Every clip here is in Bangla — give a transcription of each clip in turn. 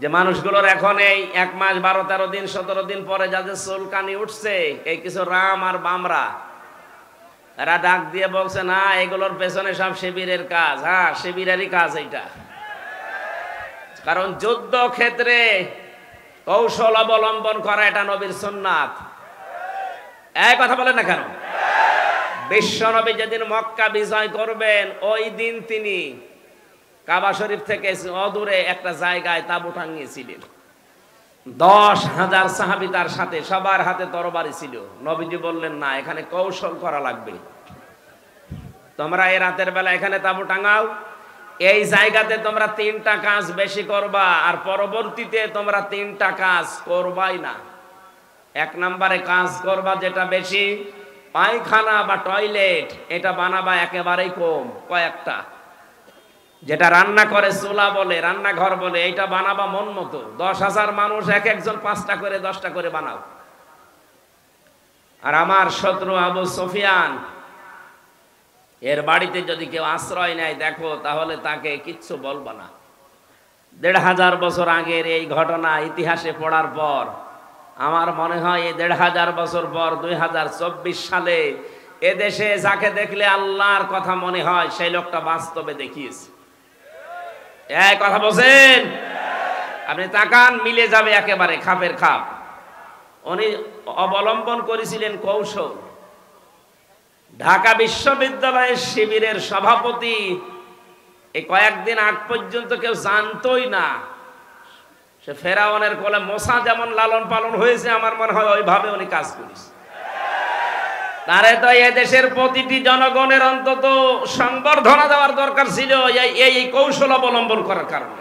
যে মানুষগুলোর এখন এই 1 মাস 12-13 দিন 17 দিন পরে যাদের চুলকানি উঠছে, এই কিছু রাম আর বামরা, এরা ডাক দিয়ে বলছে না এগুলোর পেছনে সব শিবিরের কাজ। হ্যাঁ, শিবিরেরই কাজ এইটা। কারণ যুদ্ধ ক্ষেত্রে কৌশল অবলম্বন করা এটা নবীর সুন্নাত। এই কথা বলেন না কেন? বিশ্ব নবী যেদিন মক্কা বিজয় করবেন ওই দিন তিনি কাবা শরীফ থেকে অদূরে একটা জায়গায় তাঁবু টাঙিয়েছিলেন। 10,000 সাহাবী তার সাথে, সবার হাতে তরবারি ছিল। নবীজি বললেন না, এখানে কৌশল করা লাগবে, তোমরা এই রাতের বেলা এখানে তাঁবু টাঙাও, এই জায়গাতে তোমরা 3টা কাজ বেশি করবা, আর পরবর্তীতে তোমরা 3টা কাজ করবাই না। 1 নম্বরে কাজ করবা যেটা বেশি, পায়খানা বা টয়লেট এটা বানাবা একেবারেই কম, কয়েকটা। যেটা রান্না করে চুলা বলে, রান্নাঘর বলে, এইটা বানাবা মন মতো। 10,000 মানুষ, এক একজন 5টা করে 10টা করে বানাও। আর আমার শত্রু আবু সুফিয়ান, এর বাড়িতে যদি কেউ আশ্রয় নেয় দেখো, তাহলে তাকে কিচ্ছু বলবা না। 1,500 বছর আগের এই ঘটনা ইতিহাসে পড়ার পর আমার মনে হয় এই 1,500 বছর পর 2024 সালে এদেশে যাকে দেখলে আল্লাহর কথা মনে হয় সেই লোকটা বাস্তবে দেখিয়েছে। এই কথা বলছেন? আপনি তাকান, মিলে যাবে একেবারে খাপের খাপ। উনি অবলম্বন করেছিলেন কৌশল। ঢাকা বিশ্ববিদ্যালয়ের শিবিরের সভাপতি এই কয়েকদিন আগ পর্যন্ত কেউ জানতোই না। সে ফেরাউনের কোলে মোসা যেমন লালন পালন হয়েছে, আমার মনে হয় ওইভাবে উনি কাজ করেছে। তারে তো এই দেশের প্রতিটি জনগণের অন্তত সংবর্ধনা দেওয়ার দরকার ছিল এই কৌশল অবলম্বন করার কারণে।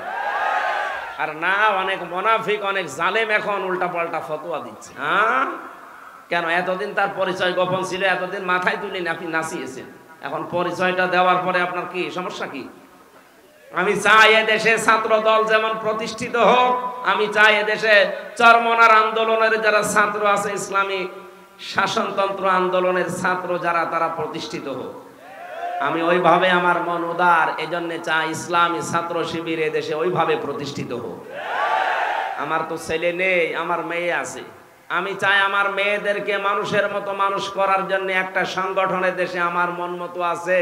আর না, অনেক মুনাফিক, অনেক জালেম এখন উল্টা পাল্টা ফতোয়া দিচ্ছে। হ্যাঁ, কেন? এতদিন তার পরিচয় গোপন ছিল, এতদিন মাথায় তুলে আপনি নাচিয়েছেন, এখন পরিচয়টা দেওয়ার পরে আপনার কি সমস্যা? কি আমি চাই এদেশে ছাত্র দল যেমন প্রতিষ্ঠিত হোক, আমি চাই এদেশে চরমনার আন্দোলনের যারা ছাত্র আছে, ইসলামী শাসনতন্ত্র আন্দোলনের ছাত্র যারা, তারা প্রতিষ্ঠিত হোক। আমি ওইভাবে, আমার মন উদার, এজন্য চাই ইসলামী ছাত্র শিবির এদেশে ওইভাবে প্রতিষ্ঠিত হোক। আমার তো ছেলে নেই, আমার মেয়ে আছে। আমি চাই আমার মেয়েদেরকে মানুষের মতো মানুষ করার জন্য একটা সংগঠনের দেশে আমার মন মতো আছে,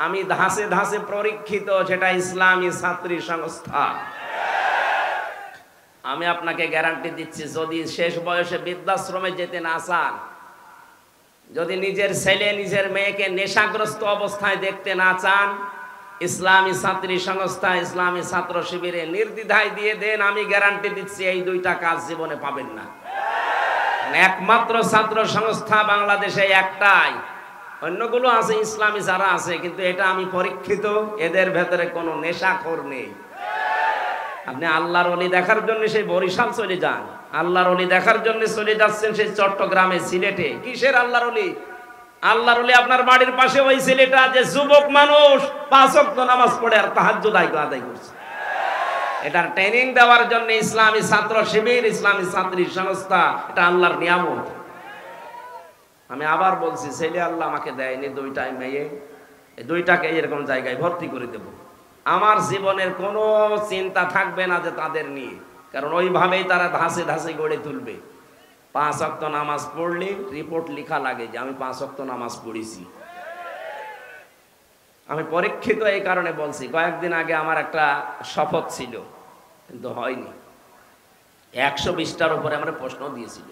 আমি ধাসে ধাসে পরীক্ষিত, সেটা ইসলামী ছাত্রী সংস্থা। আমি আপনাকে গ্যারান্টি দিচ্ছি, যদি শেষ বয়সে বৃদ্ধাশ্রমে যেতে না চান, যদি নিজের ছেলে নিজের মেয়েকে নেশাগ্রস্ত অবস্থায় দেখতে না চান, ইসলামী ছাত্রী সংস্থা, ইসলামী ছাত্র শিবিরে নির্দ্বিধায় দিয়ে দেন, আমি গ্যারান্টি দিচ্ছি এই 2টা কাজ জীবনে পাবেন না। একমাত্র ছাত্র সংস্থা বাংলাদেশে একটাই, অন্যগুলো আছে ইসলামী যারা আছে, কিন্তু এটা আমি পরীক্ষিত, এদের ভেতরে কোনো নেশাখোর নেই। আপনি আল্লাহর ওলি দেখার জন্য সেই বরিশাল চলে যান, আল্লাহর ওলি দেখার জন্য চলে যাচ্ছেন সেই চট্টগ্রামে, সিলেটে। কিসের আল্লাহর ওলি? আল্লাহর ওলি আপনার বাড়ির পাশে ওই ছেলেটা যে যুবক মানুষ 5 ওয়াক্ত নামাজ পড়ে আর তাহাজ্জুদ আদায় করছে। এটার ট্রেনিং দেওয়ার জন্য ইসলামী ছাত্র শিবির, ইসলামী ছাত্রী সংস্থা, এটা আল্লাহর নিয়ামত। আমি আবার বলছি, ছেলে আল্লাহ আমাকে দেয়নি, 2টাই মেয়ে, এই 2টাকে এরকম জায়গায় ভর্তি করে দেব। আমার জীবনের কোনো চিন্তা থাকবে না যে তাদের নিয়ে, কারণ ওইভাবেই তারা ধাসে ধাসে গড়ে তুলবে। 5 ওয়াক্ত নামাজ পড়লে রিপোর্ট লেখা লাগে যে আমি 5 ওয়াক্ত নামাজ পড়েছি। আমি পরীক্ষিত এই কারণে বলছি, কয়েকদিন আগে আমার একটা শপথ ছিল, কিন্তু হয়নি। 120টার উপরে আমরা প্রশ্ন দিয়েছিল,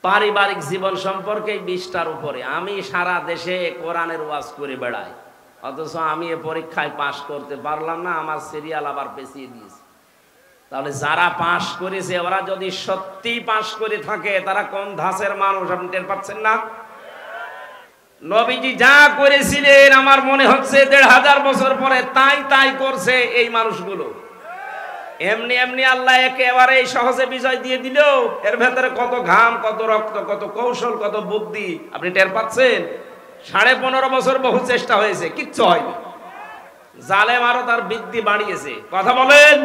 পারিবারিক জীবন সম্পর্কে 20টার উপরে। আমি সারা দেশে কোরআনের ওয়াজ করে বেড়াই, অথচ আমি এ পরীক্ষায় পাশ করতে পারলাম না, আমার সিরিয়াল আবার পেছিয়ে দিয়েছে। তাহলে যারা পাশ করেছে ওরা যদি সত্যি পাশ করে থাকে, তারা কোন ধাঁচের মানুষ আপনি টের পাচ্ছেন না? নবীজি যা করেছিলেন আমার মনে হচ্ছে 1,500 বছর পরে তাই করছে এই মানুষগুলো। এমনি এমনি আল্লাহ একেবারে সহজে বিজয় দিয়ে দিল। এর ভেতরে কত ঘাম, কত রক্ত, কত কৌশল, কত বুদ্ধি আপনি টের পাচ্ছেন? 15.5 বছর বহু চেষ্টা হয়েছে, কিচ্ছু হয়নি। জালেম আরো তার বৃদ্ধি বাড়িয়েছে। কথা বলেন।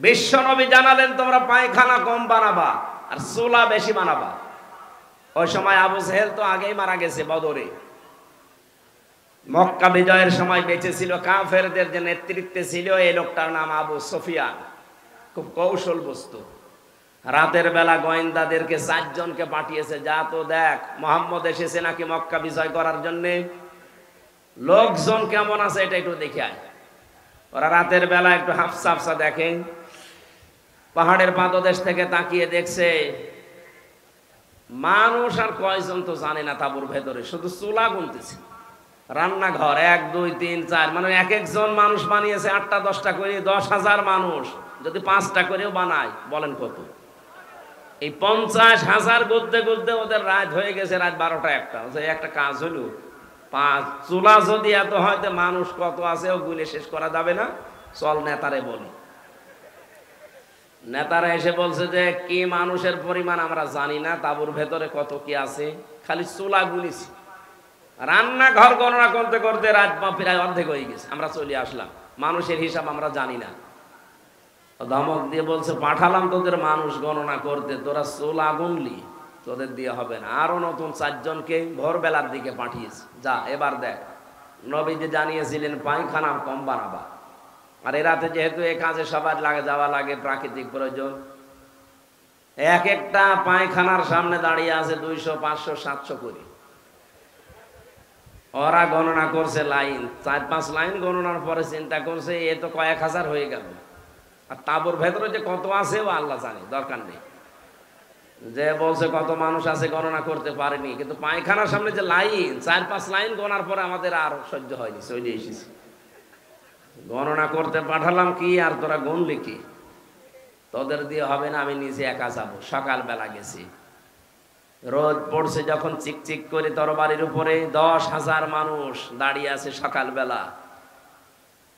বিশ্ব নবী জানালেন তোমরা পায়খানা কম বানাবা আর চুলা বেশি বানাবা। ওই সময় আবু জেহেল তো আগেই মারা গেছে বদরে। মক্কা বিজয়ের সময় বেঁচে ছিল, কাফেরদের যে নেতৃত্বে ছিল এই লোকটার নাম আবু সুফিয়ান। খুব কৌশল বস্তু। রাতের বেলা গোয়েন্দাদেরকে 4 জনকে পাঠিয়েছে, যা তো দেখ মোহাম্মদ এসেছে নাকি মক্কা বিজয় করার জন্য, লোকজন কেমন আছে এটা একটু দেখে আয়। ওরা রাতের বেলা একটু হাফসা হাফসা দেখে, পাহাড়ের পাদদেশ থেকে তাকিয়ে দেখছে মানুষ আর কয়জন তো জানে না তাঁবুর ভেতরে, শুধু চুলা গুনতেছে। রান্নাঘর 1 2 3 4, মানে এক একজন মানুষ বানিয়েছে 8টা 10টা করে। 10,000 মানুষ যদি 5টা করেও বানায়, বলেন কত? এই 50,000 গুলতে গুলতে ওদের রাত হয়ে গেছে, রাত 12টা 1টা। একটা কাজ হলো, 5 চুলা যদি এত হয় তো মানুষ কত আছে ও গুলে শেষ করা যাবে না, চল নেতারে বলি। নেতারা এসে বলছে যে কি মানুষের পরিমাণ আমরা জানি না, তাঁবুর ভেতরে কত কি আছে, খালি চুলা গুলিছি। রান্নাঘর গণনা করতে করতে রাত প্রায় অর্ধেক হয়ে গেছে, আমরা চলে আসলাম। মানুষের হিসাব আমরা জানি না। ধমক দিয়ে বলছে পাঠালাম তোদের মানুষ গণনা করতে, তোরা চুলা গুনলি, তোদের দিয়ে হবে না। আরো নতুন 4 জনকে ভোরবেলার দিকে পাঠিয়েছে, যা এবার দেখ। নবীজি জানিয়েছিলেন পায়খানা কম বানাবা, আর এ রাতে যেহেতু এ কাজে সবার যাওয়া লাগে, প্রাকৃতিক প্রয়োজন। এক একটা পায়খানার সামনে দাঁড়িয়ে আছে 200 500 700 করে। ওরা গণনা করছে লাইন, 4-5 লাইন গণনার পরে চিন্তা করছে এ তো কয়েক হাজার হয়ে গেল, আর তাঁবুর ভেতরে যে কত আছে ও আল্লাহ জানে, দরকার নেই। যে বলছে কত মানুষ আছে গণনা করতে পারেনি, কিন্তু পায়খানার সামনে যে লাইন, 4-5 লাইন গণার পরে আমাদের আর সহ্য হয়নি, চলে এসেছি। গণনা করতে পাঠালাম কি, আর তোরা গুনলি কি? তোদের দিয়ে হবে না, আমি নিজে একা যাবো। সকালবেলা গেছি, রোদ পড়ছে যখন, চিকচিক করে তরবারির উপরে 10,000 মানুষ দাঁড়িয়ে আছে সকালবেলা।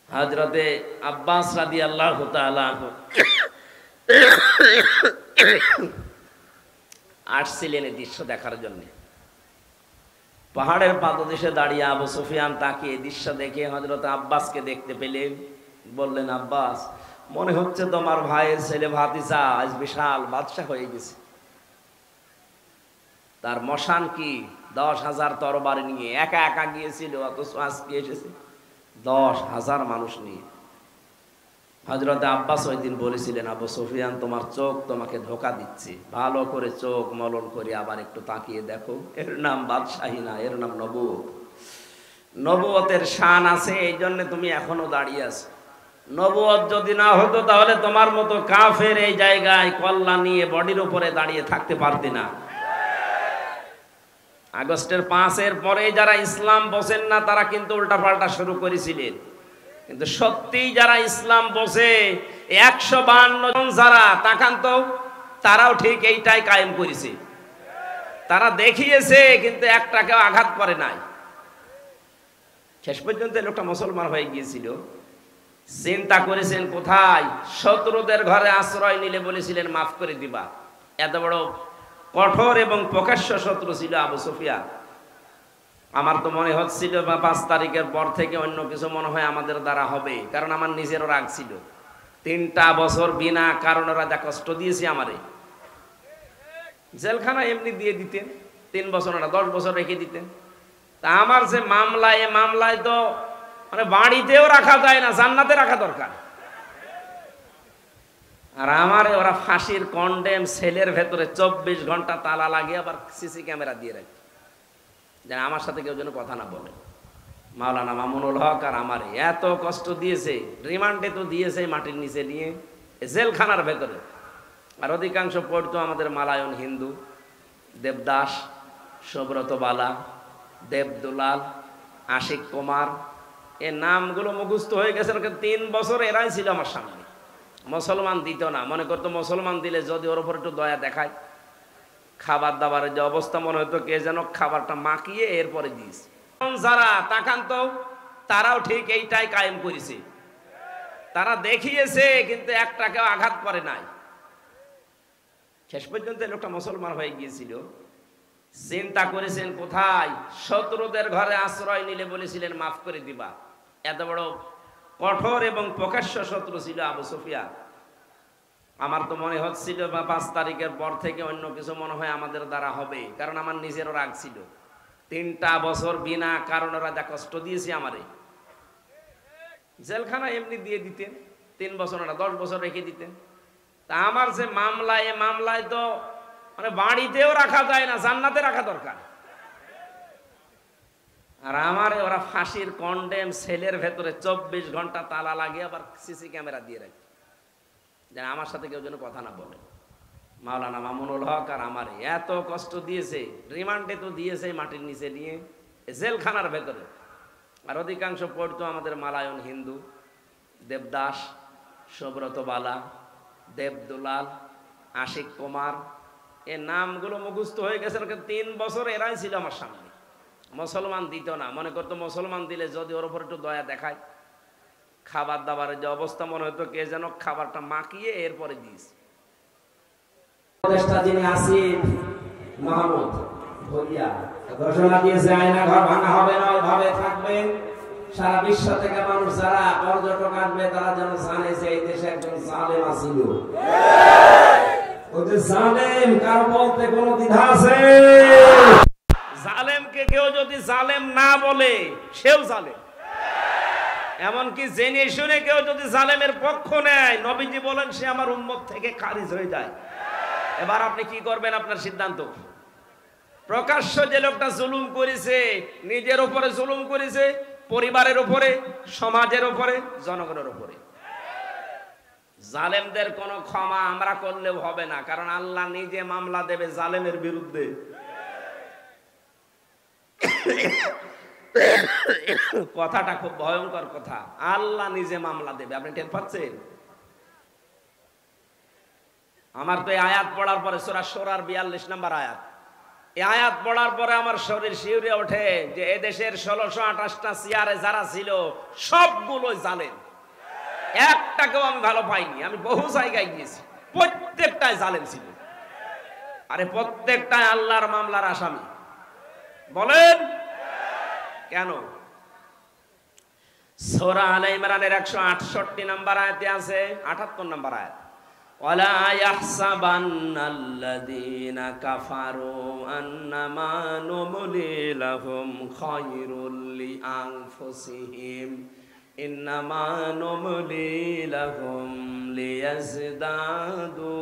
হযরতে আব্বাস রাদিয়াল্লাহু তাআলা আসছিলেন এই দৃশ্য দেখার জন্য। পাহাড়ের পাদদেশে দাঁড়িয়ে আবু সুফিয়ান তাকিয়ে দৃশ্য দেখে হযরত আব্বাসকে দেখতে পেলেন। বললেন, আব্বাস, মনে হচ্ছে তোমার ভাইয়ের ছেলে ভাতিজা আজ বিশাল বাদশা হয়ে গেছে। তার মশান কি 10,000 তরবারি নিয়ে একা একা গিয়েছিল, অথচ আজকে এসেছে 10,000 মানুষ নিয়ে। হযরত আব্বাস ওই দিন বলেছিলেন, আবু সুফিয়ান তোমার চোখ তোমাকে ধোঁকা দিচ্ছে, ভালো করে চোখ মলন করে আবার একটু তাকিয়ে দেখো, এর নাম বাদশাহী না, এর নাম নবুয়ত। নবুয়তের শান আছে, এই জন্য তুমি এখনো দাঁড়িয়ে আছো। নবুয়ত যদি না হতো তাহলে তোমার মতো কাফের এই জায়গায় কল্লা নিয়ে বডির উপরে দাঁড়িয়ে থাকতে পারতে না। আগস্টের 5-এর পরে যারা ইসলাম বোঝেন না তারা কিন্তু উল্টাপাল্টা শুরু করেছিলেন, কিন্তু সত্যিই যারা ইসলাম বোঝে 152 জন যারা, তাকান তো, তারাও ঠিক এইটাই কায়েম করেছে। তারা দেখিয়েছে, কিন্তু একটাকেও আঘাত করে নাই। শেষ পর্যন্ত লোকটা মুসলমান হয়ে গিয়েছিল। চিন্তা করেছেন কোথায়? শত্রুদের ঘরে আশ্রয় নিলে বলেছিলেন মাফ করে দিবা। এত বড় কঠোর এবং প্রকাশ্য শত্রু ছিল আবু সুফিয়ান। আমার তো মনে হচ্ছিল 5 তারিখের পর থেকে অন্য কিছু মনে হয় আমাদের দ্বারা হবে, কারণ আমার নিজেরও রাগ ছিল। 3টা বছর বিনা কারণে ওরা যা কষ্ট দিয়েছে আমারে, জেলখানা এমনি দিয়ে দিতেন, 3 বছর না 10 বছর রেখে দিতেন। তা আমার যে মামলা, এ মামলায় তো মানে বাড়িতেও রাখা যায় না, জান্নাতে রাখা দরকার। আর আমার ওরা ফাঁসির কন্ডেম সেলের ভেতরে 24 ঘন্টা তালা লাগিয়ে আবার সিসি ক্যামেরা দিয়ে রাখে, যেন আমার সাথে কেউ যেন কথা না বলে। মাওলানা মামুনুল হক আর আমার এত কষ্ট দিয়েছে, রিমান্ডে তো দিয়েছে মাটির নিচে নিয়ে, জেলখানার ভেতরে। আর অধিকাংশ পড়তো আমাদের মালায়ন হিন্দু, দেবদাস, সুব্রত বালা, দেবদুলাল, আশিক কুমার, এ নামগুলো মুখস্থ হয়ে গেছে। 3 বছর এরাই ছিল আমার সামনে। মুসলমান দিত না, মনে করতো মুসলমান দিলে যদি ওর উপর একটু দয়া দেখায়, খাবার দাবারের যে অবস্থা মনে হতো কে যেন খাবারটা মাখিয়ে এরপরে দিস। যারা তাকান তো, তারাও ঠিক এইটাই কায়েম করেছে। তারা দেখিয়েছে, কিন্তু একটাকেও আঘাত করে নাই। শেষ পর্যন্ত লোকটা মুসলমান হয়ে গিয়েছিল। চিন্তা করেছেন কোথায়? শত্রুদের ঘরে আশ্রয় নিলে বলেছিলেন মাফ করে দিবা। এত বড় কঠোর এবং প্রকাশ্য শত্রু ছিল আবু সুফিয়ান। আমার তো মনে হচ্ছিল 5 তারিখের পর থেকে অন্য কিছু মনে হয় আমাদের দ্বারা হবে, কারণ আমার নিজেরও রাগ ছিল। 3টা বছর বিনা কারণে ওরা যা কষ্ট দিয়েছে আমারে, জেলখানা এমনি দিয়ে দিতেন, 3 বছর না 10 বছর রেখে দিতেন। তা আমার যে মামলা, এ মামলায় তো মানে বাড়িতেও রাখা যায় না, জান্নাতে রাখা দরকার। আর আমারে ওরা ফাঁসির কন্ডেম সেলের ভেতরে 24 ঘন্টা তালা লাগিয়ে আবার সিসি ক্যামেরা দিয়ে রাখে, যেন আমার সাথে কেউ যেন কথা না বলে। মাওলানা মামুনুল হক আর আমারে এত কষ্ট দিয়েছে, রিমান্ডে তো দিয়েছে মাটির নিচে নিয়ে, জেলখানার ভেতরে। আর অধিকাংশ পড়তো আমাদের মালায়ন হিন্দু, দেবদাস, সুব্রত বালা, দেবদুলাল, আশিক কুমার, এ নামগুলো মুখস্থ হয়ে গেছে। 3 বছর এরাই ছিল আমার সামনে। মুসলমান দিত না, মনে করতো মুসলমান দিলে যদি ওর উপর একটু দয়া দেখায়, খাবার দাবারের যে অবস্থা মনে হতো কে যেন খাবারটা মাখিয়ে এরপরে দিয়েছে। যিনি আসিফ মাহমুদ ভুইয়া ঘোষণা দিয়েছে আয়না ঘর ভাঙা হবে না, ওইভাবে থাকবে। সারা বিশ্ব থেকে মানুষ যারা পর্যটক আসবে তারা যেন জানে যে এই দেশে একজন জালেম আসিল। ওদের জালেম কার বলতে কোনো দ্বিধা আছে? জালেমকে কেউ যদি জালেম না বলে সেও জালেম। এমনকি জেনে শুনে কেউ যদি জালেমের পক্ষ নেয়, নবীজি বলেন সে আমার উম্মত থেকে খারিজ হয়ে যায়। এবার আপনি কি করবেন, আপনার সিদ্ধান্ত। প্রকাশ্য যে লোকটা জুলুম করেছে, নিজের উপরে জুলুম করেছে, পরিবারের উপরে, সমাজের উপরে, জনগণের উপরে, জালেমদের কোনো ক্ষমা আমরা করলেও হবে না, কারণ আল্লাহ নিজে মামলা দেবে জালেমের বিরুদ্ধে। কথাটা খুব ভয়ঙ্কর কথা, আল্লাহ নিজে মামলা দেবে। আপনি টের পাচ্ছেন? আমার তো এই আয়াত পড়ার পরে সূরা শুরার 42 নম্বর আয়াত, এই আয়াত পড়ার পরে আমার শরীর শিউরে ওঠে যে এদেশের 1628টা চেয়ারে যারা ছিল সবগুলো জালেম, একটাকেও আমি ভালো পাইনি। আমি বহু জায়গায় গিয়েছি, প্রত্যেকটাই জালেম ছিল। আরে প্রত্যেকটাই আল্লাহর মামলার আসামি। বলেন কেন? সূরা আলে ইমরানের 168 নম্বর আয়াতে আছে, 78 নম্বর আয়াত, ওয়ালা ইয়াহসাবান্নাল্লাযীনা কাফারু আন্নামা নুমলি লাহুম খায়রুল লিআনফুসিহিম ইন্নামা নুমলি লাহুম লিয়াজদাদু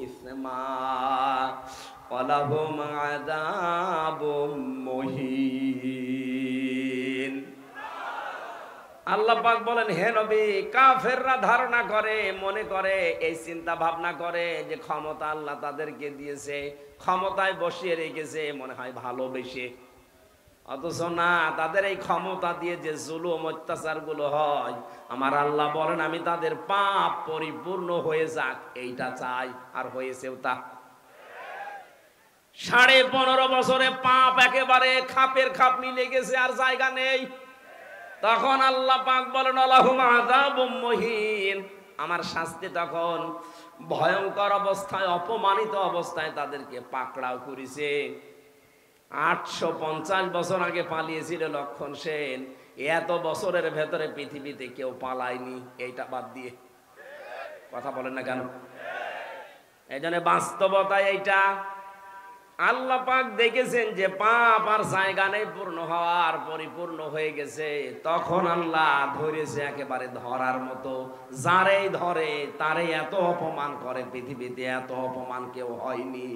ইসমা ওয়ালাহুম আযাবুম মুহিন। আল্লাহ পাক বলেন, হে নবী, কাফেররা ধারণা করে, মনে করে, এই চিন্তা ভাবনা করে যে ক্ষমতা আল্লাহ তাদেরকে দিয়েছে, ক্ষমতায় বসিয়ে রেখেছে মনে হয় ভালোবেসে। অথচ না, তাদের এই ক্ষমতা দিয়ে যে জুলুম অত্যাচার গুলো হয়, আমার আল্লাহ বলেন আমি তাদের পাপ পরিপূর্ণ হয়ে যাক এইটা চাই, আর হয়েছেও তা। 15.5 বছরে পাপ একেবারে খাপের খাপ মিলে গেছে, আর জায়গা নেই। তখন আল্লাহ পাক বলেন আলাহুম আযাবুম মুহিন, আমার শাস্তি তখন ভয়ঙ্কর অবস্থায়, অপমানিত অবস্থায় তাদেরকে পাকড়াও করেছে। 850 বছর আগে পালিয়েছিল লক্ষণ সেন, এত বছরের ভেতরে পৃথিবীতে কেউ পালায়নি, এইটা বাদ দিয়ে। কথা বলেন না কেন? এই জন্য বাস্তবতায় এইটা আল্লাহ পাক দেখেছেন যে পাপ আর জায়গা নেই পূর্ণ হওয়ার, পরিপূর্ণ হয়ে গেছে। তখন আল্লাহ ধরেছে একেবারে ধরার মতো, যারেই ধরে তারে এত অপমান করে, পৃথিবীতে এত অপমান কেউ হয়নি।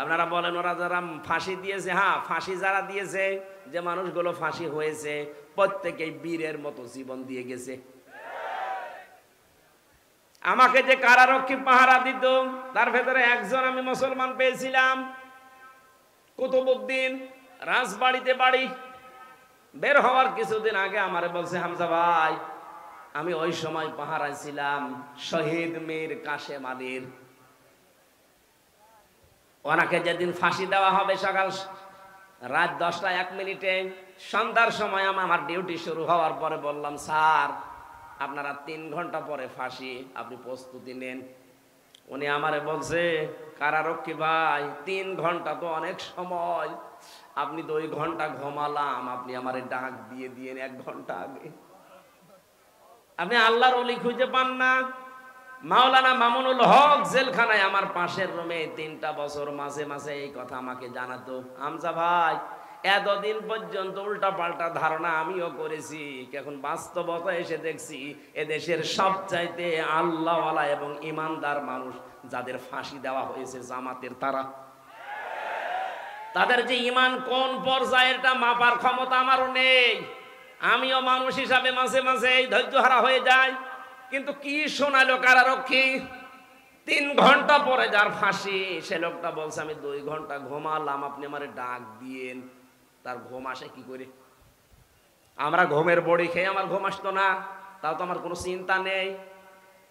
আপনারা বলেন ওরা যারা ফাঁসি দিয়েছে, হ্যাঁ ফাঁসি যারা দিয়েছে, যে মানুষগুলো ফাঁসি হয়েছে প্রত্যেকেই বীরের মতো জীবন দিয়ে গেছে। আমাকে যে কারারক্ষী পাহারা দিত তার ভেতরে একজন আমি মুসলমান পেয়েছিলাম, কুতুবউদ্দিন, রাজবাড়িতে বাড়ি। বের হওয়ার কিছুদিন আগে আমারে বলছে, হামজা ভাই, আমি ওই সময় পাহারায় ছিলাম শহীদ মীর কাশেম আলীর, ওনাকে যেদিন ফাঁসি দেওয়া হবে সকাল রাত 10টা 1 মিনিটে, সন্ধ্যার সময় আমার ডিউটি শুরু হওয়ার পরে বললাম, স্যার আপনারা 3 ঘন্টা পরে ফাঁসি, আপনি প্রস্তুতি নেন। উনি আমারে বলছে, কারারক্ষী ভাই 3 ঘন্টা তো অনেক সময়, আপনি তো 2 ঘন্টা ঘুমালাম, আপনি আমারে ডাক দিয়ে দিয়েন 1 ঘন্টা আগে। আপনি আল্লাহর ওলি খুঁজে পান না? মাওলানা মামুনুল হক জেলখানায় আমার পাশের রুমে 3টা বছর মাঝে মাঝে এই কথা আমাকে জানাতো, হামজা ভাই এতদিন পর্যন্ত উল্টা পাল্টা ধারণা আমিও করেছি, এখন বাস্তবতা এসে দেখছি এদেশের সবচাইতে আল্লাহওয়ালা এবং ইমানদার মানুষ যাদের ফাঁসি দেওয়া হয়েছে জামাতের, তাদের যে ইমান কোন পর্যায়ে এটা মাপার ক্ষমতা আমারও নেই। আমিও মানুষ হিসাবে মাঝে মাঝে ধৈর্যহারা হয়ে যায়। কিন্তু কি শোনালো কারারক্ষী, 3 ঘন্টা পরে যার ফাঁসি সে লোকটা বলছে আমি 2 ঘন্টা ঘুমালাম, আপনি আমারে ডাক দিয়েন। তার ঘুম আসে কি করে? আমরা ঘুমের বড়ি খেয়ে আমার ঘুম আসতো না, তাও তো আমার কোনো চিন্তা নেই।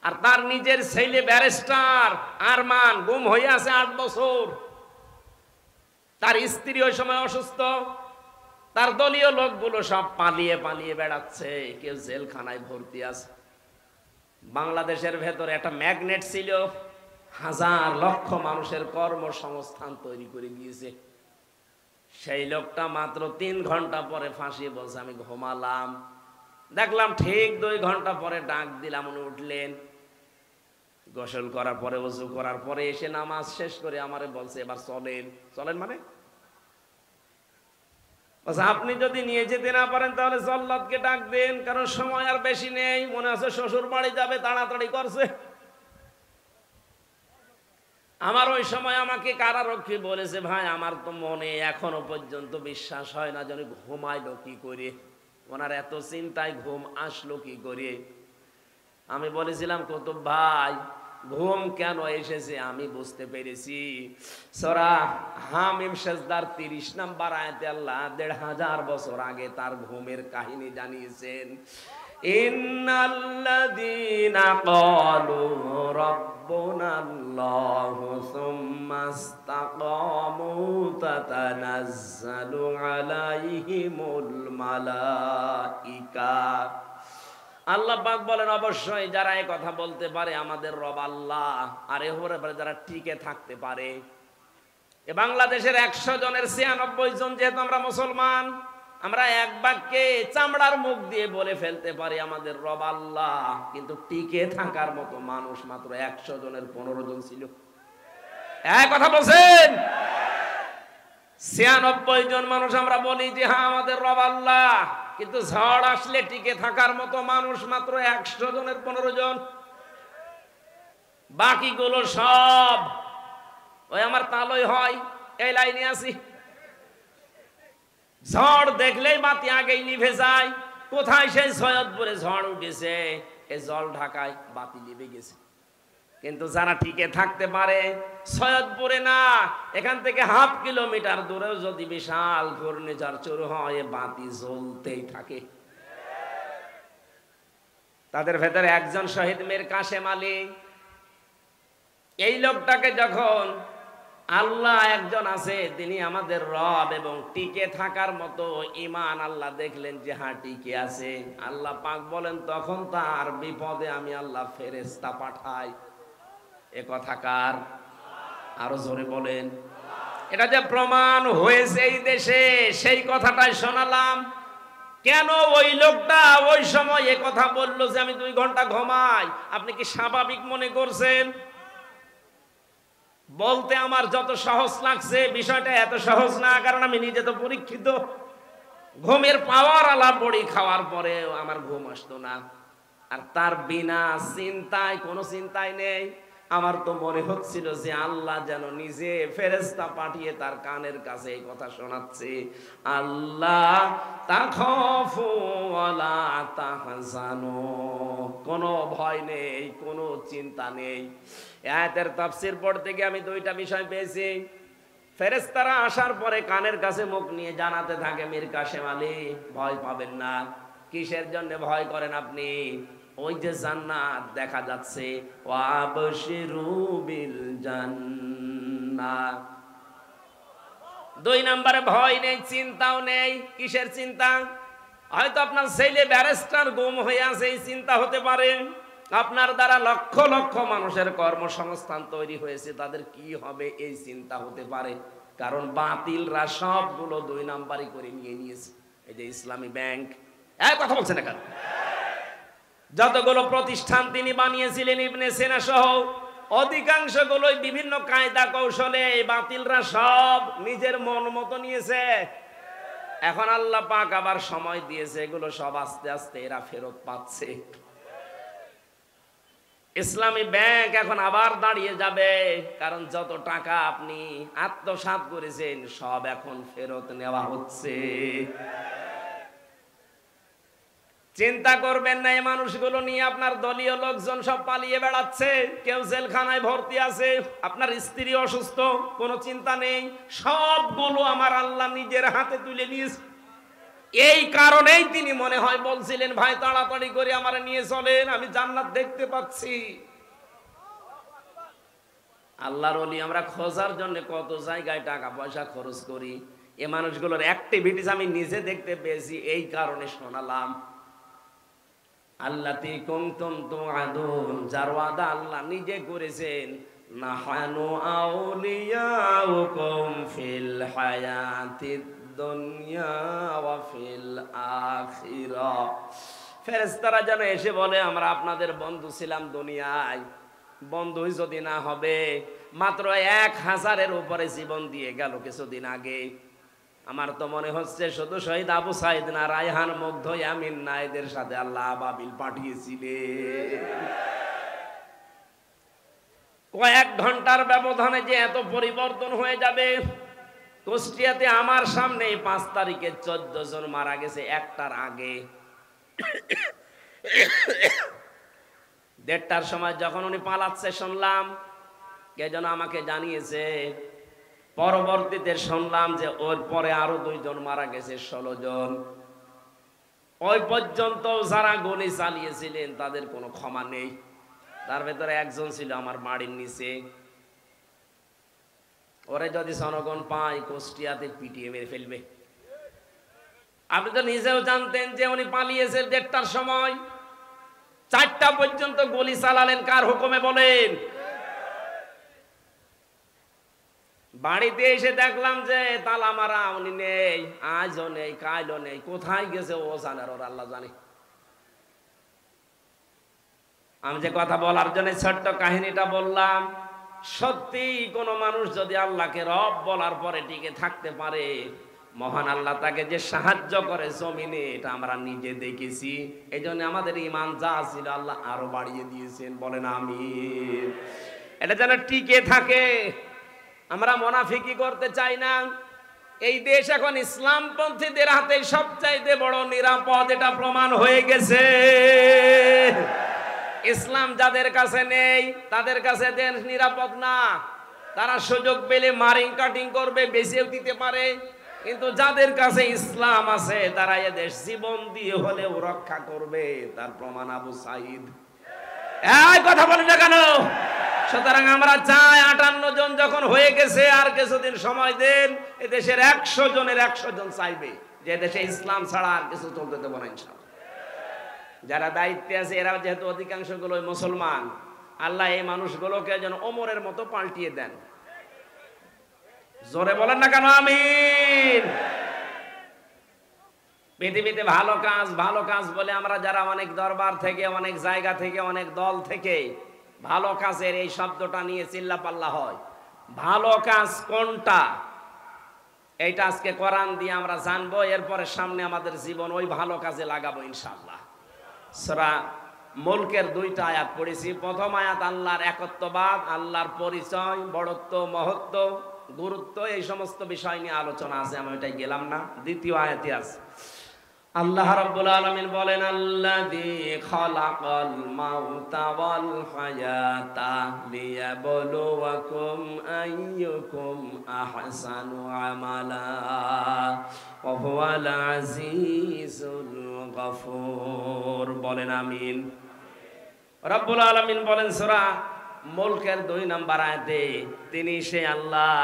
আর তার নিজের ছেলে ব্যারিস্টার আরমান গুম হয়ে আছে 8 বছর। তার স্ত্রী ওই সময় অসুস্থ, তার দলীয় লোকগুলো সব পালিয়ে পালিয়ে বেড়াচ্ছে, কেউ জেলখানায় ভর্তি আছে। বাংলাদেশের ভেতরে একটা ম্যাগনেট ছিল, হাজার লক্ষ মানুষের কর্মসংস্থান তৈরি করে দিয়েছে। সেই লোকটা মাত্র 3 ঘন্টা পরে ফাঁসি বলছে আমি ঘুমালাম। দেখলাম ঠিক 2 ঘন্টা পরে ডাক দিলাম, উনি উঠলেন, গোসল করার পরে ওযু করার পরে এসে নামাজ শেষ করে আমারে বলছে এবার চলেন। চলেন মানে আপনি যদি নিয়ে যেতে না পারেন তাহলে জল্লাদকে ডাক দেন, কারণ সময় আর বেশি নেই, মনে আছে শ্বশুর বাড়ি যাবে, তাড়াতাড়ি করছে। আমার ওই সময় আমাকে কারারক্ষী বলেছে ভাই আমার তো মনে এখনো পর্যন্ত বিশ্বাস হয় না যেন ঘুমাইলো কি করে, ওনার এত চিন্তায় ঘুম আসলো কি করে। আমি বলেছিলাম কুতুব ভাই ঘুম কেন এসেছে আমি বুঝতে পেরেছি। সূরা হামিম সিজদার 30 নম্বর আয়াতে আল্লাহ 1500 বছর আগে তার ঘুমের কাহিনী জানিয়েছেন। ইন্নাল্লাযীনা ক্বালু রাব্বুনাল্লাহু সুম্মা ইসতাকামু তাতানাজ্জালু আলাইহিমুল মালাইকা। আল্লাহ পাক বলেন অবশ্যই যারা এই কথা বলতে পারে আমাদের রব আল্লাহ, আর এর উপরে যারা টিকে থাকতে পারে। এ বাংলাদেশের 100 জনের 96 জন যেহেতু আমরা মুসলমান, আমরা এক বাক্যে চামড়ার মুখ দিয়ে বলে ফেলতে পারি আমাদের রব আল্লাহ, কিন্তু টিকে থাকার মতো মানুষ মাত্র 100 জনের 15 জন ছিল। এক কথা বলছেন, 96 জন মানুষ আমরা বলি যে হ্যাঁ আমাদের রব আল্লাহ, কিন্তু ঝড় আসলে টিকে থাকার মতো মানুষ মাত্র 100 জনের 15 জন। বাকিগুলো সব ওই আমার তালই হয় এই লাইনে আছি, ঝড় দেখলেই বাতি আগেই নিভে যায়। কোথায় সেই সৈয়দপুরে ঝড় উঠেছে, এই জল ঢাকায় বাতি নিভে গেছে। কিন্তু যারা টিকে থাকতে পারে, সৈয়দপুরে না এখান থেকে ½ কিলোমিটার দূরেও যদি বিশাল ঘূর্ণিঝড় শুরু হয় বাতি জ্বলতেই থাকে। তাদের ভেতরে একজন শহীদ মীর কাশেম আলী। এই লোকটাকে যখন আল্লাহ একজন আছে তিনি আমাদের রব এবং টিকে থাকার মতো ঈমান আল্লাহ দেখলেন যে হ্যাঁ টিকে আছে, আল্লাহ পাক বলেন তখন তার বিপদে আমি আল্লাহ ফেরেশতা পাঠাই। এ কথা কার? আরো জোরে বলেন। এটা যে প্রমাণ হয়েছে এই দেশে সেই কথাটাই শোনালাম। কেন ওই লোকটা ওই সময় এ কথা বললো যে আমি 2 ঘন্টা ঘুমাই, আপনি কি স্বাভাবিক মনে করছেন? বলতে আমার যত সহজ লাগছে বিষয়টা এত সহজ না, কারণ আমি নিজে তো পরীক্ষিত। ঘুমের পাওয়ার আলা বড়ি খাওয়ার পরেও আমার ঘুম আসতো না, আর তার বিনা চিন্তায় কোনো চিন্তাই নেই। আমার তো মনে হচ্ছিল যে আল্লাহ যেন নিজে ফেরেশতা পাঠিয়ে তার কানের কাছে এই কথা শোনাচ্ছে, আল্লাহ তাখাফু ওয়ালা তাহজানু, কোনো ভয় নেই, কোনো চিন্তা নেই। আয়াতের তাফসীর পড়তে গিয়ে আমি 2টা বিষয় পেয়েছি। ফেরেশতারা আসার পরে কানের কাছে মুখ নিয়ে জানাতে থাকে মীর কাশেম আলী ভয় পাবেন না। কিসের জন্য ভয় করেন আপনি? ওই যে জান্নাত দেখা যাচ্ছে, ওয়াবশিরু বিল জান্নাহ। 2 নম্বরে ভয় নেই, চিন্তাও নেই। কিসের চিন্তা? হয়তো আপনার ছেলে ব্যারিস্টার গুম হয়ে আছে, এই চিন্তা হতে পারে। আপনার দ্বারা লক্ষ লক্ষ মানুষের কর্মসংস্থান তৈরি হয়েছে, তাদের কি হবে এই চিন্তা হতে পারে। কারণ বাতিলরা সবগুলো 2 নাম্বারই করে নিয়ে নিয়েছে। এই যে ইসলামী ব্যাংক, এক কথা বলছে না কেন? যতগুলো প্রতিষ্ঠান তিনি বানিয়েছিলেন ইবনে সিনা সহ অধিকাংশগুলোই বিভিন্ন কায়দা কৌশলে এই বাতিলরা সব নিজের মন মতো নিয়েছে। এখন আল্লাহ পাক আবার সময় দিয়েছে, এগুলো সব আস্তে আস্তে এরা ফেরত পাচ্ছে। ইসলামী ব্যাংক এখন আবার দাঁড়িয়ে যাবে, কারণ যত টাকা আপনি আত্মসাৎ করেছেন সব এখন ফেরত নেওয়া হচ্ছে। চিন্তা করবেন না, এই মানুষগুলো নিয়ে আপনার দলীয় লোকজন সব পালিয়ে বেড়াচ্ছে, কেউ জেলখানায় ভর্তি আছে, আপনার স্ত্রী অসুস্থ, কোনো চিন্তা নেই, সবগুলো আমার আল্লাহ নিজের হাতে তুলে নিয়েছে। এই কারণেই তিনি মনে হয় বলছিলেন, ভাই তাড়াতাড়ি করে আমার নিয়ে চলেন, আমি জান্নাত দেখতে পাচ্ছি। আল্লাহর ওলি আমরা খোঁজার জন্য কত জায়গায় টাকা পয়সা খরচ করি, এ মানুষগুলোর অ্যাক্টিভিটিস আমি নিজে দেখতে পেয়েছি, এই কারণে শোনালাম। আল্লাতি কুনতুম তুআদুন, যার ওয়াদা আল্লাহ নিজে করেছেন, নাহানু আউলিয়াউকুম ফিল হায়াতিদ দুনিয়া ওয়া ফিল আখিরাহ। ফেরেশতারা যেন এসে বলে, আমরা আপনাদের বন্ধু ছিলাম দুনিয়ায়, বন্ধুই যদি না হবে, মাত্র 1000-এর উপরে জীবন দিয়ে গেল কিছুদিন আগে। আমার তো মনে হচ্ছে শুধু শহীদ আবু সাইদ না, রায়হান, মুগ্ধ, ইয়ামিন না, এদের সাথে আল্লাহ আবাবিল পাঠিয়েছিলেন। কয়েক ঘন্টার ব্যবধানে যে এত পরিবর্তন হয়ে যাবে। কুষ্টিয়াতে আমার সামনে 5 তারিখে 14 জন মারা গেছে, একটার আগে। 1:30টার সময় যখন উনি পালাচ্ছে শুনলাম, কে যেন আমাকে জানিয়েছে। পরবর্তীতে শুনলাম যে ওর পরে আরো 2 জন মারা গেছে, 16 জন। ওই পর্যন্ত যারা গুলি চালিয়েছিলেন তাদের কোনো ক্ষমা নেই। তার ভেতরে একজন ছিল আমার বাড়ির নিচে, ওরে যদি জনগণ পায় কুষ্টিয়াতে পিটিয়ে মেরে ফেলবে। আপনি তো নিজেও জানতেন যে উনি পালিয়েছে 1:30টার সময়, 4টা পর্যন্ত গুলি চালালেন কার হুকুমে বলেন? বাড়িতে এসে দেখলাম যে তালা মারা, উনি নেই, আজও নেই, কালও নেই, কোথায় গেছে ও জানে, ওর আল্লাহ জানে। আমি যে কথা বলার জন্য ছোট্ট কাহিনীটা বললাম, সত্যি কোন মানুষ যদি আল্লাহকে রব বলার পরে টিকে থাকতে পারে, মহান আল্লাহ তাকে যে সাহায্য করে জমিনে, এটা আমরা নিজে দেখেছি। এই জন্য আমাদের ঈমান যা ছিল আল্লাহ আরো বাড়িয়ে দিয়েছেন, বলেন আমিন। এটা যেন টিকে থাকে। আমরা মুনাফিকি করতে চাই না। এই দেশ এখন ইসলামপন্থীদের হাতে সবচাইতে বড় নিরাপদ, এটা প্রমাণ হয়ে গেছে। ইসলাম যাদের কাছে নেই তাদের কাছে দেশ নিরাপদ না। তারা সুযোগ পেলে মারিং কাটিং করবে, বেঁচেও দিতে পারে। কিন্তু যাদের কাছে ইসলাম আছে তারা এ দেশ জীবন দিয়ে হলেও রক্ষা করবে। তার প্রমাণ আবু সাইদ। এই কথা বলি না কেন? সুতরাং আমরা চাই 58 জন যখন হয়ে গেছে, আর কিছুদিন সময় দেন, এ দেশের 100 জনের 100 জন চাইবে যে দেশে ইসলাম ছাড়া আর কিছু চলতে দেব না ইনশাআল্লাহ। যারা দায়িত্বে আছে এরা যেহেতু অধিকাংশ গুলোই মুসলমান, আল্লাহ এই মানুষগুলোকে যেন ওমরের মতো পাল্টিয়ে দেন। জোরে বলেন না কেন আমিন। পৃথিবীতে ভালো কাজ বলে আমরা যারা অনেক দরবার থেকে, অনেক জায়গা থেকে, অনেক দল থেকে ভালো কাজের এই শব্দটা নিয়ে চিল্লাপাল্লা হয়। ভালো কাজ কোনটা, এইটা আজকে কোরআন দিয়ে আমরা জানবো। এরপরে সামনে আমাদের জীবন ওই ভালো কাজে লাগাবো ইনশাআল্লাহ। সূরা মুলকের 2টা আয়াত পড়েছি। প্রথম আয়াত আল্লাহর একত্ববাদ, আল্লাহর পরিচয়, বড়ত্ব, মহত্ব, গুরুত্ব, এই সমস্ত বিষয় নিয়ে আলোচনা আছে, আমি ওইটাই গেলাম না। দ্বিতীয় আয়াতে আছে আল্লাহ রাব্বুল আলামিন বলেন, আল্লাযী খালাকাল মাউতা ওয়াল হায়াতা লিয়াবলুয়াকুম আইয়ুকুম আহসানু আমালা ওয়া হুয়াল আজিজুল গফুর। বলেন আমিন। রাব্বুল আলামিন বলেন সূরা মুলকের 2 নম্বর আয়াতে, তিনি সে আল্লাহ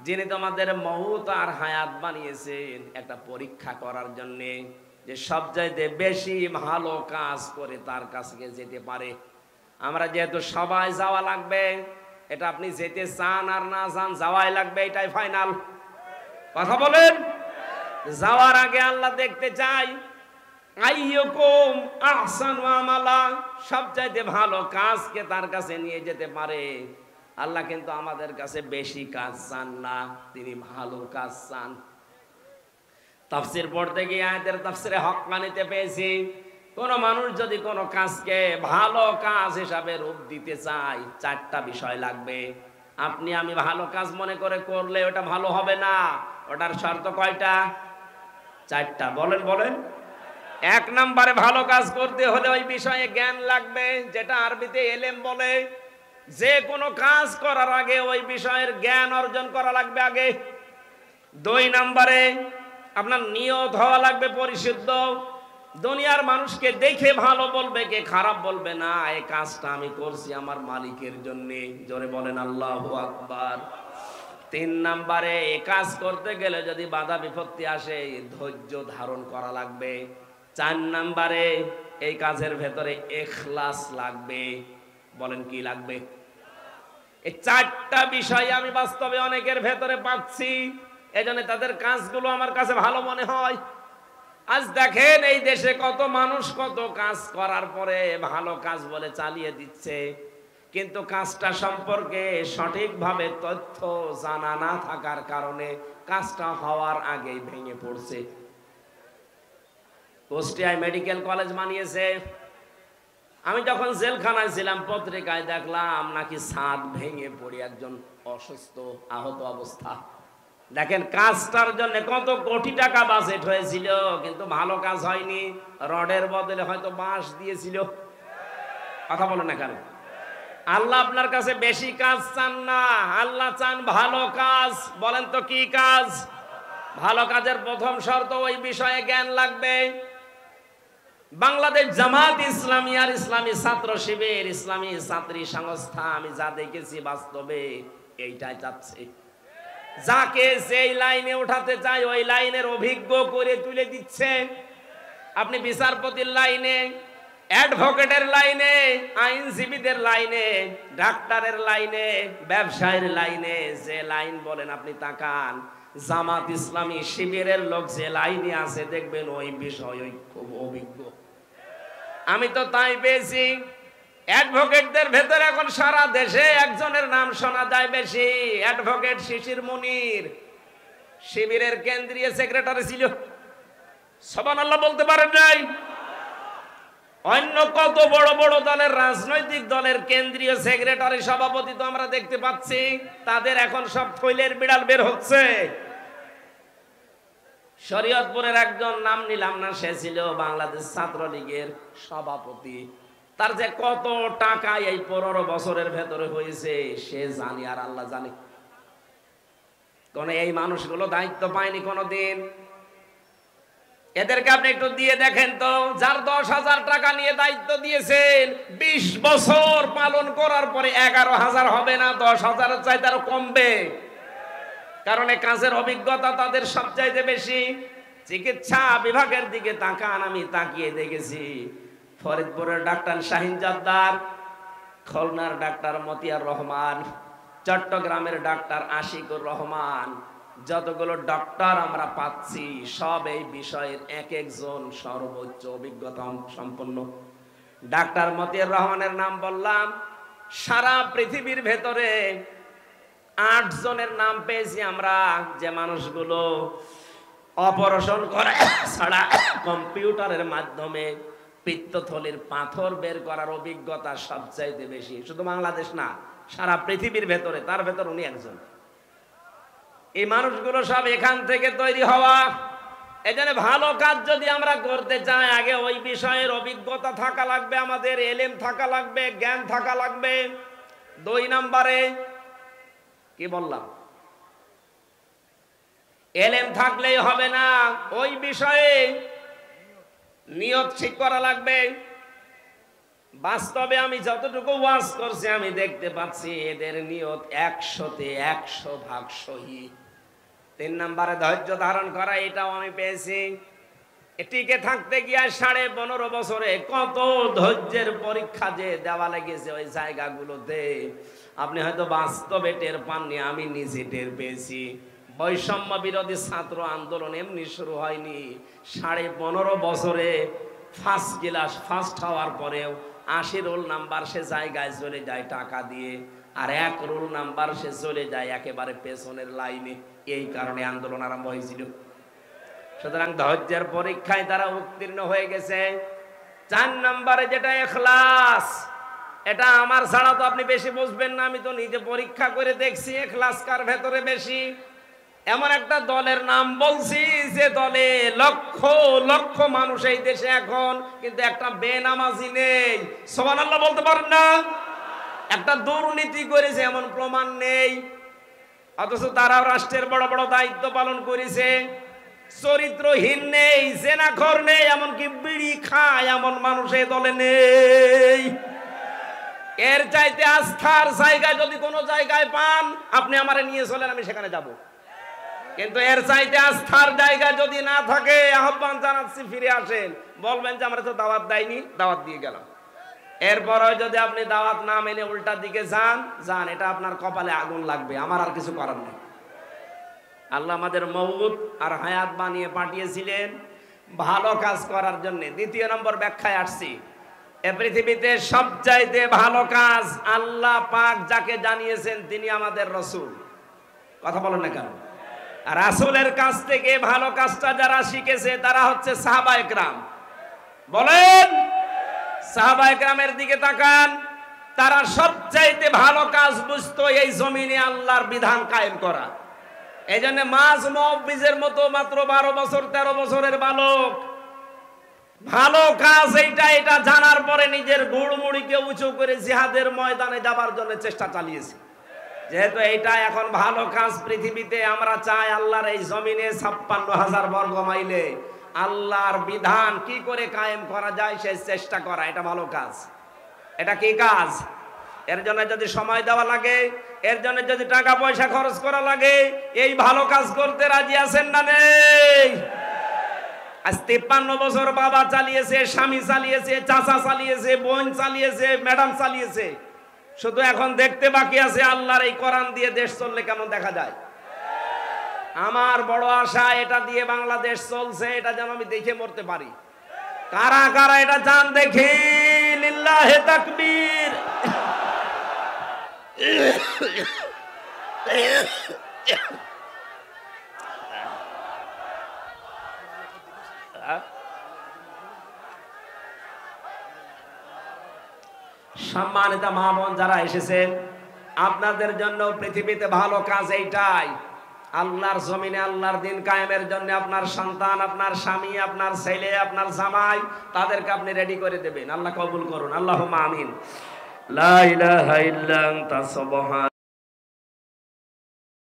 যিনি তোমাদের মউত আর হায়াত বানিয়েছেন একটা পরীক্ষা করার জন্য, যে সবচাইতে বেশি ভালো কাজ করে তার কাছে যেতে পারে। আমরা যেহেতু সবাই যাওয়া লাগবে, এটা আপনি যেতে চান আর না চান যাওয়াই লাগবে, এটাই ফাইনাল। কথা বলেন। যাওয়ার আগে আল্লাহ দেখতে চাই আইয়ুকুম আহসানু আমালা, সবচাইতে ভালো কাজকে তার কাছে নিয়ে যেতে পারে। আল্লাহ কিন্তু আমাদের কাছে বেশি কাজ চান না, তিনি ভালো কাজ চান। তাফসীর পড়তে গিয়ে আয়াতের তাফসীরে হক্কানিতে পেয়েছি, কোন মানুষ যদি কোন কাজকে ভালো কাজ হিসাবে রূপ দিতে চায়, চারটা বিষয় লাগবে। আপনি আমি ভালো কাজ মনে করে করলে ওটা ভালো হবে না। ওটার শর্ত কয়টা? চারটা। বলেন বলেন। এক নম্বরে, ভালো কাজ করতে হলে ওই বিষয়ে জ্ঞান লাগবে, যেটা আরবিতে এলেম বলে। যে কোনো কাজ করার আগে ওই বিষয়ের জ্ঞান অর্জন করা লাগবে আগে। দুই নম্বরে, আপনার নিয়ত হওয়া লাগবে পরিশুদ্ধ। দুনিয়ার মানুষকে দেখে ভালো বলবে, কে খারাপ বলবে না। এই কাজটা আমি করছি আমার মালিকের জন্য। জোরে বলেন আল্লাহু আকবার। তিন নম্বরে, এই কাজ করতে গেলে যদি বাধা বিপত্তি আসে, ধৈর্য ধারণ করা লাগবে। চার নম্বরে, এই কাজের ভেতরে ইখলাস লাগবে। বলেন কি লাগবে? এই চারটা বিষয় আমি বাস্তবে অনেকের ভেতরে পাচ্ছি, এজন্য তাদের কাজগুলো আমার কাছে ভালো মনে হয়। আজ দেখেন এই দেশে কত মানুষ কত কাজ করার পরে ভালো কাজ বলে চালিয়ে দিচ্ছে, কিন্তু কাজটা সম্পর্কে সঠিকভাবে তথ্য জানা না থাকার কারণে কাজটা হওয়ার আগেই ভেঙে পড়ছে। কুষ্টিয়ায় মেডিকেল কলেজ বানিয়েছে। আমি যখন জেলখানায় ছিলাম, পত্রিকায় দেখলাম নাকি ছাদ ভেঙে পড়ে একজন অসুস্থ আহত অবস্থা। দেখেন কাজটার জন্য কত কোটি টাকা বাজেট হয়েছিল, কিন্তু ভালো কাজ হয়নি। রডের বদলে হয়তো বাঁশ দিয়েছিল। কথা বলো না কেন? আল্লাহ আপনার কাছে বেশি কাজ চান না, আল্লাহ চান ভালো কাজ। বলেন তো কি কাজ? ভালো কাজের প্রথম শর্ত, ওই বিষয়ে জ্ঞান লাগবে। বাংলাদেশ জামাত ইসলামী আর ইসলামী ছাত্র শিবির, ইসলামী ছাত্রী সংস্থা, আমি যা দেখেছি বাস্তবে এইটাই চাচ্ছে। যাকে যেই লাইনে উঠাতে চায় ওই লাইনের অভিজ্ঞ করে তুলে দিচ্ছে। আপনি বিচারপতির লাইনে, অ্যাডভোকেটের লাইনে, আইনজীবীদের লাইনে, ডাক্তারের লাইনে, ব্যবসায়ের লাইনে, যে লাইন বলেন আপনি তাকান। জামাত ইসলামী শিবিরের লোক যে লাইনে আছে দেখবেন ওই বিষয় খুব অভিজ্ঞ। আমি তো তাই পেয়েছি। অ্যাডভোকেটদের ভেতরে এখন সারা দেশে একজনের নাম শোনা যায় বেশি, অ্যাডভোকেট শিশির মুনির। শিবিরের কেন্দ্রীয় সেক্রেটারি ছিল। সুবহানাল্লাহ বলতে পারেন নাই? অন্য কত বড় বড় দলের রাজনৈতিক দলের কেন্দ্রীয় সেক্রেটারি সভাপতি তো আমরা দেখতে পাচ্ছি, তাদের এখন সব ফইলের বিড়াল বের হচ্ছে। শরীয়তপুরের একজন, নাম নিলাম না, সে ছিল বাংলাদেশ ছাত্রলীগের সভাপতি। তার যে কত টাকা এই 15 বছরের ভেতরে হয়েছে সে জানি আর আল্লাহ জানে। কোন এই মানুষগুলো দায়িত্ব পায়নি কোনোদিন। এদেরকে আপনি একটু দিয়ে দেখেন তো, যার 10,000 টাকা নিয়ে দায়িত্ব দিয়েছেন, 20 বছর পালন করার পরে 11,000 হবে না, 10,000 চাইতে আরো কমবে। কারণ এই কাজের অভিজ্ঞতা তাদের সবচাইতে বেশি। চিকিৎসা বিভাগের দিকে তাকান, আমি তাকিয়ে দেখেছি ফরিদপুরের ডাক্তার শাহিন জব্দার, খুলনার ডাক্তার মতিয়ার রহমান, চট্টগ্রামের ডাক্তার আশিকুর রহমান, যতগুলো ডক্টর আমরা পাচ্ছি সব এই বিষয়ের এক একজন সর্বোচ্চ অভিজ্ঞতা সম্পন্ন। ডাক্তার মতিয়ার রহমানের নাম বললাম, সারা পৃথিবীর ভেতরে 8 জনের নাম পেয়েছি আমরা, যে মানুষগুলো অপারেশন করে ছাড়া কম্পিউটারের মাধ্যমে পিত্তথলির পাথর বের করার অভিজ্ঞতা সবচাইতে বেশি। শুধু বাংলাদেশ না, সারা পৃথিবীর ভেতরে, তার ভেতর উনি একজন। এই মানুষগুলো সব এখান থেকে তৈরি হওয়া। এজন্য ভালো কাজ যদি আমরা করতে চাই, আগে ওই বিষয়ের অভিজ্ঞতা থাকা লাগবে, আমাদের এলেম থাকা লাগবে, জ্ঞান থাকা লাগবে। 2 নম্বরে কি বললাম? এলেম থাকলেই হবে না, ওই বিষয়ে নিয়ত ঠিক করা লাগবে। বাস্তবে আমি যতটুকু ওয়াজ করছি আমি দেখতে পাচ্ছি এদের নিয়ত 100-তে 100% সহি। 3 নম্বরে ধৈর্য ধারণ করা, এটাও আমি পেয়েছি। টিকে থাকতে গিয়ে 15.5 বছরে কত ধৈর্যের পরীক্ষা যে দেওয়া লেগেছে ওই জায়গাগুলোতে, আপনি হয়তো বাস্তবে টের পাননি, আমি নিজে টের পেয়েছি। বৈষম্য বিরোধী ছাত্র আন্দোলন এমনি শুরু হয়নি, 15.5 বছরে ফার্স্ট ক্লাস ফার্স্ট হওয়ার পরেও 80 রোল নাম্বার সে জায়গায় চলে যায় টাকা দিয়ে, আর 1 রোল নাম্বার সে চলে যায় একেবারে পেছনের লাইনে। এই কারণে আন্দোলন আরম্ভ হয়েছিল। সুতরাং ধৈর্যের পরীক্ষায় তারা উত্তীর্ণ হয়ে গেছে। 4 নম্বরে যেটা ইখলাস, এটা আমার ছাড়া তো আপনি বেশি বুঝবেন না, আমি তো নিজে পরীক্ষা করে দেখছি ইখলাস কার ভেতরে বেশি। এমন একটা দলের নাম বলছি যে দলে লক্ষ লক্ষ মানুষ এই দেশে এখন, কিন্তু একটা বেনামাজি নেই। সুবহানাল্লাহ বলতে পারেন না? একটা দুর্নীতি করেছে এমন প্রমাণ নেই, অথচ তারাও রাষ্ট্রের বড় বড় দায়িত্ব পালন করেছে। চরিত্রহীন নেই, জেনাখোর নেই, এমনকি বিড়ি খায় এমন মানুষ এই দলে নেই। এর চাইতে আস্থার জায়গা যদি কোনো জায়গায় পান, আপনি আমারে নিয়ে চলেন, আমি সেখানে যাব। কিন্তু এর চাইতে আস্থার জায়গা যদি না থাকে, আহ্বান জানাচ্ছি ফিরে আসেন। বলবেন যে আমরা তো দাওয়াত দেয়নি, দাওয়াত দিয়ে গেলাম। এরপরে যদি আপনি দাওয়াত না মেনে উল্টা দিকে যান, এটা আপনার কপালে আগুন লাগবে, আমার আর কিছু করার নেই। আল্লাহ আমাদের মওত আর হায়াত বানিয়ে পাঠিয়েছিলেন ভালো কাজ করার জন্য। 2 নম্বর ব্যাখ্যায় আসছি, এ পৃথিবীতে সবচাইতে ভালো কাজ আল্লাহ পাক যাকে জানিয়েছেন তিনি আমাদের রাসূল। কথা বলেন না কেন? আর রাসূলের কাছ থেকে ভালো কাজটা যারা শিখেছে তারা হচ্ছে সাহাবায়ে কেরাম। বলেন, সাহাবায়ে কেরামের দিকে তাকান, তারা সবচাইতে ভালো কাজ বুঝতো এই জমিনে আল্লাহর বিধান কায়েম করা। এই জন্য মাঝ মুআব্বিজের মতো মাত্র 12 বছর 13 বছরের বালক ভালো কাজ এটা জানার পরে নিজের গুড়মুড়িকে উঁচু করে জিহাদের ময়দানে যাবার জন্য চেষ্টা চালিয়েছে। যেহেতু এইটা এখন ভালো কাজ পৃথিবীতে, আমরা চাই আল্লাহর এই জমিনে 56,000 বর্গ মাইলে আল্লাহর বিধান কি করে কায়েম করা যায় সেই চেষ্টা করা, এটা ভালো কাজ। এটা কি কাজ? এর জন্য যদি সময় দেওয়া লাগে, এর জন্য যদি টাকা পয়সা খরচ করা লাগে, এই ভালো কাজ করতে রাজি আছেন না নেই? আজ 53 বছর বাবা চালিয়েছে, স্বামী চালিয়েছে, চাচা চালিয়েছে, বোন চালিয়েছে, ম্যাডাম চালিয়েছে, শুধু এখন দেখতে বাকি আছে আল্লাহর এই কোরআন দিয়ে দেশ চললে কেমন দেখা যায়। আমার বড় আশা এটা দিয়ে বাংলাদেশ চলছে, এটা যেন আমি দেখে মরতে পারি। কারা কারা এটা চান দেখি? লিল্লাহে তাকবীর। সম্মানিত মা বোন যারা এসেছেন, আপনাদের জন্য পৃথিবীতে ভালো কাজ এইটাই, আল্লাহর জমিনে আল্লাহর দিন কায়েমের জন্য আপনার সন্তান, আপনার স্বামী, আপনার ছেলে, আপনার জামাই, তাদেরকে আপনি রেডি করে দেবেন। আল্লাহ কবুল করুন, আল্লাহুম্মা আমিন। লা ইলাহা ইল্লা আনতা সুবহান